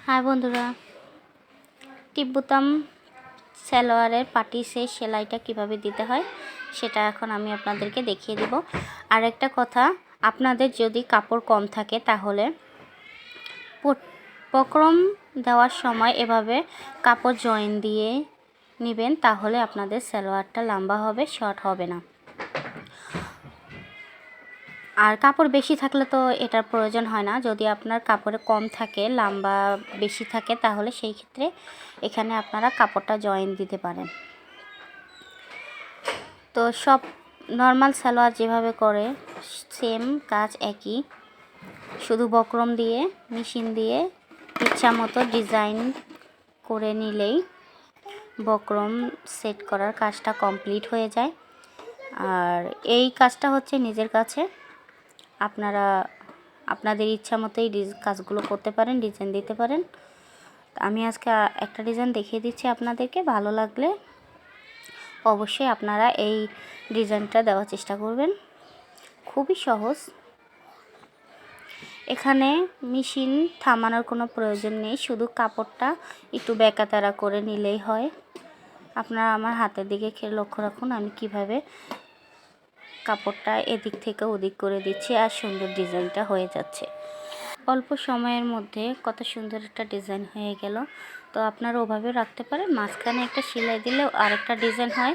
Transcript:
High বন্ধুরা, টিপ বোতাম সালোয়ারের পাটিসের সেলাইটা কিভাবে দিতে হয় সেটা এখন আমি আপনাদেরকে দেখিয়ে দিব। আর একটা কথা, আপনাদের যদি কাপড় কম থাকে তাহলে পকরম দেওয়ার সময় এভাবে কাপড় জয়েন দিয়ে নেবেন, তাহলে আপনাদের সালোয়ারটা লম্বা হবে, শর্ট হবে না। আর কাপড় বেশি থাকলে তো এটার প্রয়োজন হয় না। যদি আপনার কাপড়ে কম থাকে, লম্বা বেশি থাকে, তাহলে সেই ক্ষেত্রে এখানে আপনারা কাপড়টা জয়েন দিতে পারেন। তো সব নর্মাল সালোয়ার যেভাবে করে সেম কাজ একই, শুধু বক্রম দিয়ে মেশিন দিয়ে ইচ্ছা মতো ডিজাইন করে নিলেই বক্রম সেট করার কাজটা কমপ্লিট হয়ে যায়। আর এই কাজটা হচ্ছে নিজের কাছে, আপনারা আপনাদের ইচ্ছা মতোই কাজগুলো করতে পারেন, ডিজাইন দিতে পারেন। আমি আজকে একটা ডিজাইন দেখিয়ে দিচ্ছি আপনাদেরকে, ভালো লাগলে অবশ্যই আপনারা এই ডিজাইনটা দেওয়ার চেষ্টা করবেন। খুবই সহজ, এখানে মেশিন থামানোর কোনো প্রয়োজন নেই, শুধু কাপড়টা একটু বেঁকাতারা করে নিলেই হয়। আপনারা আমার হাতের দিকে লক্ষ্য রাখুন, আমি কিভাবে কাপড়টা এদিক থেকে ওদিক করে দিচ্ছি আর সুন্দর ডিজাইনটা হয়ে যাচ্ছে। অল্প সময়ের মধ্যে কত সুন্দর একটা ডিজাইন হয়ে গেল। তো আপনারা ওভাবে রাখতে পারেন, মাঝখানে একটা সেলাই দিলেও আরেকটা ডিজাইন হয়।